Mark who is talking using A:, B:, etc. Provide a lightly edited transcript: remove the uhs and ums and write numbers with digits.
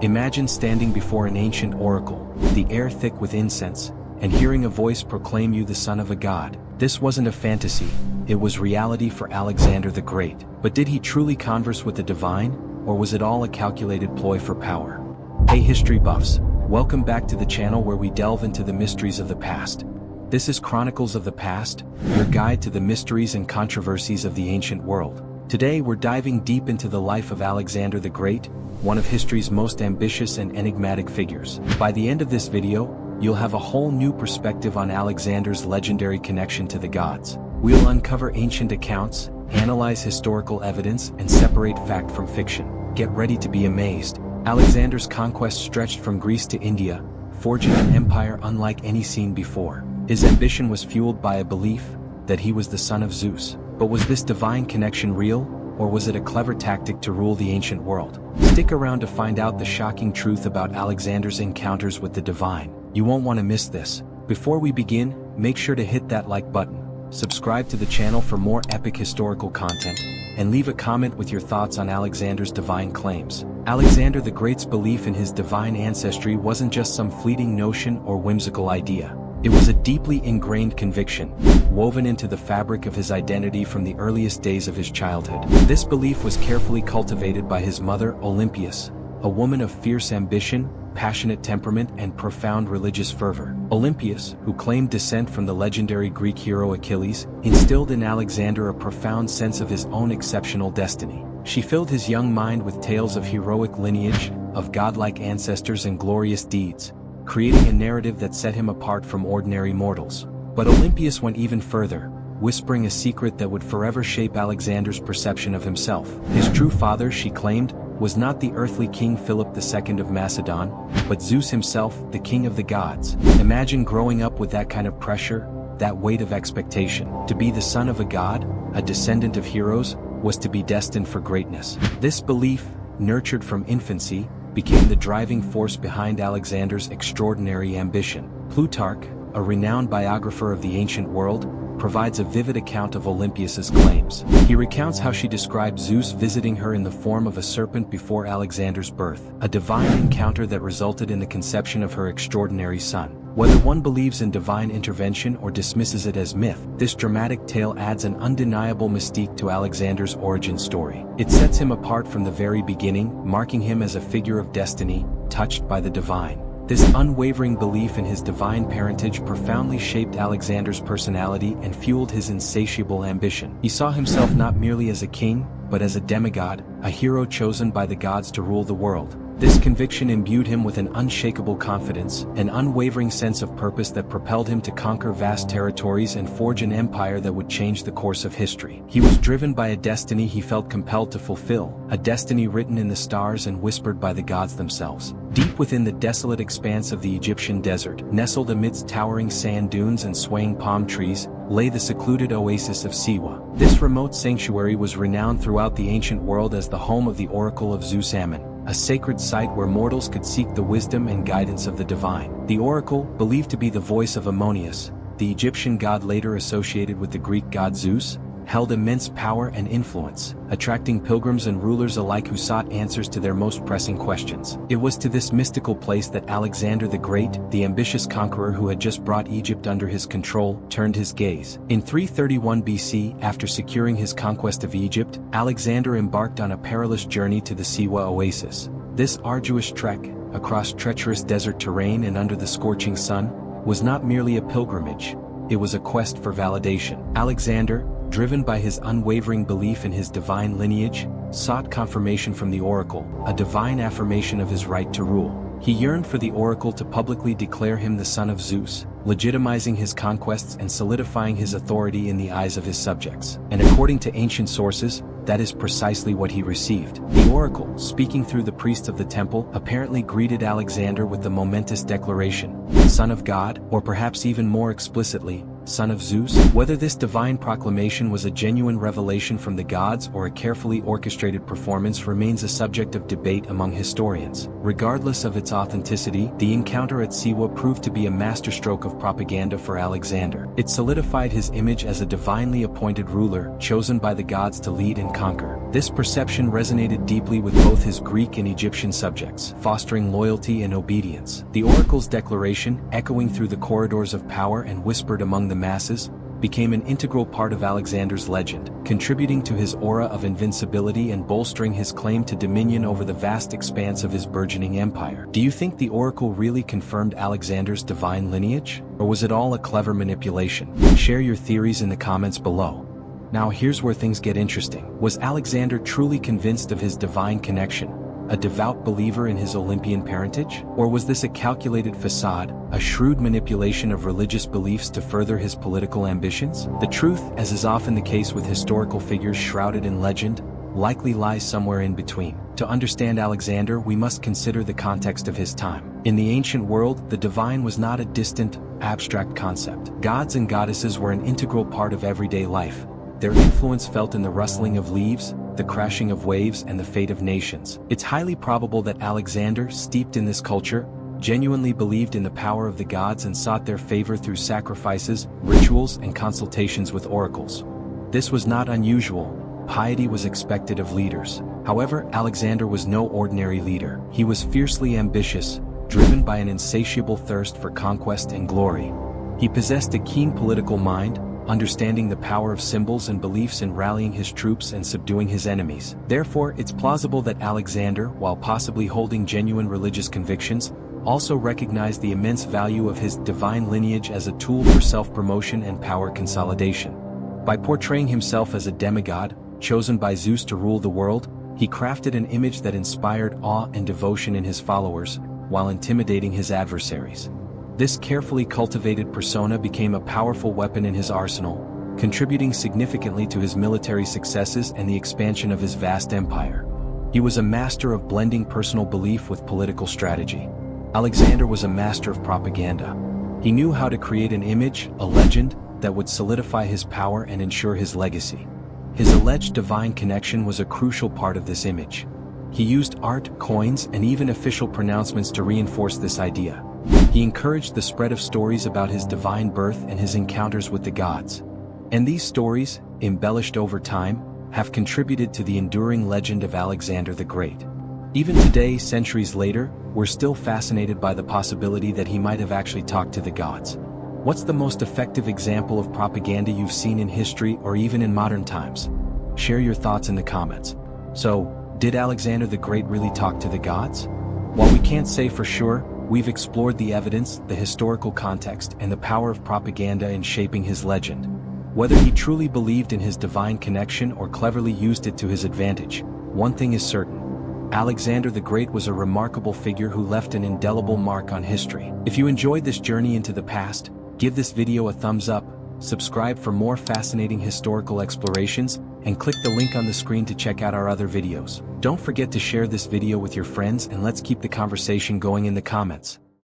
A: Imagine standing before an ancient oracle, the air thick with incense, and hearing a voice proclaim you the son of a god. This wasn't a fantasy, it was reality for Alexander the Great. But did he truly converse with the divine, or was it all a calculated ploy for power? Hey history buffs, welcome back to the channel where we delve into the mysteries of the past. This is Chronicles of the Past, your guide to the mysteries and controversies of the ancient world. Today we're diving deep into the life of Alexander the Great, one of history's most ambitious and enigmatic figures. By the end of this video, you'll have a whole new perspective on Alexander's legendary connection to the gods. We'll uncover ancient accounts, analyze historical evidence, and separate fact from fiction. Get ready to be amazed. Alexander's conquest stretched from Greece to India, forging an empire unlike any seen before. His ambition was fueled by a belief that he was the son of Zeus. But was this divine connection real, or was it a clever tactic to rule the ancient world? Stick around to find out the shocking truth about Alexander's encounters with the divine. You won't want to miss this. Before we begin, make sure to hit that like button, subscribe to the channel for more epic historical content, and leave a comment with your thoughts on Alexander's divine claims. Alexander the Great's belief in his divine ancestry wasn't just some fleeting notion or whimsical idea. It was a deeply ingrained conviction, woven into the fabric of his identity from the earliest days of his childhood. This belief was carefully cultivated by his mother, Olympias, a woman of fierce ambition, passionate temperament, and profound religious fervor. Olympias, who claimed descent from the legendary Greek hero Achilles, instilled in Alexander a profound sense of his own exceptional destiny. She filled his young mind with tales of heroic lineage, of godlike ancestors and glorious deeds, creating a narrative that set him apart from ordinary mortals. But Olympias went even further, whispering a secret that would forever shape Alexander's perception of himself. His true father, she claimed, was not the earthly king Philip II of Macedon, but Zeus himself, the king of the gods. Imagine growing up with that kind of pressure, that weight of expectation. To be the son of a god, a descendant of heroes, was to be destined for greatness. This belief, nurtured from infancy, became the driving force behind Alexander's extraordinary ambition. Plutarch, a renowned biographer of the ancient world, provides a vivid account of Olympias's claims. He recounts how she described Zeus visiting her in the form of a serpent before Alexander's birth, a divine encounter that resulted in the conception of her extraordinary son. Whether one believes in divine intervention or dismisses it as myth, this dramatic tale adds an undeniable mystique to Alexander's origin story. It sets him apart from the very beginning, marking him as a figure of destiny, touched by the divine. This unwavering belief in his divine parentage profoundly shaped Alexander's personality and fueled his insatiable ambition. He saw himself not merely as a king, but as a demigod, a hero chosen by the gods to rule the world. This conviction imbued him with an unshakable confidence, an unwavering sense of purpose that propelled him to conquer vast territories and forge an empire that would change the course of history. He was driven by a destiny he felt compelled to fulfill, a destiny written in the stars and whispered by the gods themselves. Deep within the desolate expanse of the Egyptian desert, nestled amidst towering sand dunes and swaying palm trees, lay the secluded oasis of Siwa. This remote sanctuary was renowned throughout the ancient world as the home of the Oracle of Zeus, a sacred site where mortals could seek the wisdom and guidance of the divine. The oracle, believed to be the voice of Ammonius, the Egyptian god later associated with the Greek god Zeus, held immense power and influence, attracting pilgrims and rulers alike who sought answers to their most pressing questions. It was to this mystical place that Alexander the Great, the ambitious conqueror who had just brought Egypt under his control, turned his gaze. In 331 BC, after securing his conquest of Egypt, Alexander embarked on a perilous journey to the Siwa oasis. This arduous trek, across treacherous desert terrain and under the scorching sun, was not merely a pilgrimage, it was a quest for validation. Alexander, driven by his unwavering belief in his divine lineage, sought confirmation from the oracle, a divine affirmation of his right to rule. He yearned for the oracle to publicly declare him the son of Zeus, legitimizing his conquests and solidifying his authority in the eyes of his subjects. And according to ancient sources, that is precisely what he received. The oracle, speaking through the priests of the temple, apparently greeted Alexander with the momentous declaration, "Son of God," or perhaps even more explicitly, "Son of Zeus." Whether this divine proclamation was a genuine revelation from the gods or a carefully orchestrated performance remains a subject of debate among historians. Regardless of its authenticity, the encounter at Siwa proved to be a masterstroke of propaganda for Alexander. It solidified his image as a divinely appointed ruler, chosen by the gods to lead and conquer. This perception resonated deeply with both his Greek and Egyptian subjects, fostering loyalty and obedience. The oracle's declaration, echoing through the corridors of power and whispered among the masses, became an integral part of Alexander's legend, contributing to his aura of invincibility and bolstering his claim to dominion over the vast expanse of his burgeoning empire. Do you think the oracle really confirmed Alexander's divine lineage? Or was it all a clever manipulation? Share your theories in the comments below. Now here's where things get interesting. Was Alexander truly convinced of his divine connection, a devout believer in his Olympian parentage? Or was this a calculated facade, a shrewd manipulation of religious beliefs to further his political ambitions? The truth, as is often the case with historical figures shrouded in legend, likely lies somewhere in between. To understand Alexander, we must consider the context of his time. In the ancient world, the divine was not a distant, abstract concept. Gods and goddesses were an integral part of everyday life, their influence felt in the rustling of leaves, the crashing of waves, and the fate of nations. It's highly probable that Alexander, steeped in this culture, genuinely believed in the power of the gods and sought their favor through sacrifices, rituals, and consultations with oracles. This was not unusual. Piety was expected of leaders. However, Alexander was no ordinary leader. He was fiercely ambitious, driven by an insatiable thirst for conquest and glory. He possessed a keen political mind, understanding the power of symbols and beliefs in rallying his troops and subduing his enemies. Therefore, it's plausible that Alexander, while possibly holding genuine religious convictions, also recognized the immense value of his divine lineage as a tool for self-promotion and power consolidation. By portraying himself as a demigod, chosen by Zeus to rule the world, he crafted an image that inspired awe and devotion in his followers, while intimidating his adversaries. This carefully cultivated persona became a powerful weapon in his arsenal, contributing significantly to his military successes and the expansion of his vast empire. He was a master of blending personal belief with political strategy. Alexander was a master of propaganda. He knew how to create an image, a legend, that would solidify his power and ensure his legacy. His alleged divine connection was a crucial part of this image. He used art, coins, and even official pronouncements to reinforce this idea. He encouraged the spread of stories about his divine birth and his encounters with the gods. And these stories, embellished over time, have contributed to the enduring legend of Alexander the Great. Even today, centuries later, we're still fascinated by the possibility that he might have actually talked to the gods. What's the most effective example of propaganda you've seen in history or even in modern times? Share your thoughts in the comments. So, did Alexander the Great really talk to the gods? While we can't say for sure, we've explored the evidence, the historical context, and the power of propaganda in shaping his legend. Whether he truly believed in his divine connection or cleverly used it to his advantage, one thing is certain. Alexander the Great was a remarkable figure who left an indelible mark on history. If you enjoyed this journey into the past, give this video a thumbs up, subscribe for more fascinating historical explorations, and click the link on the screen to check out our other videos. Don't forget to share this video with your friends, and let's keep the conversation going in the comments.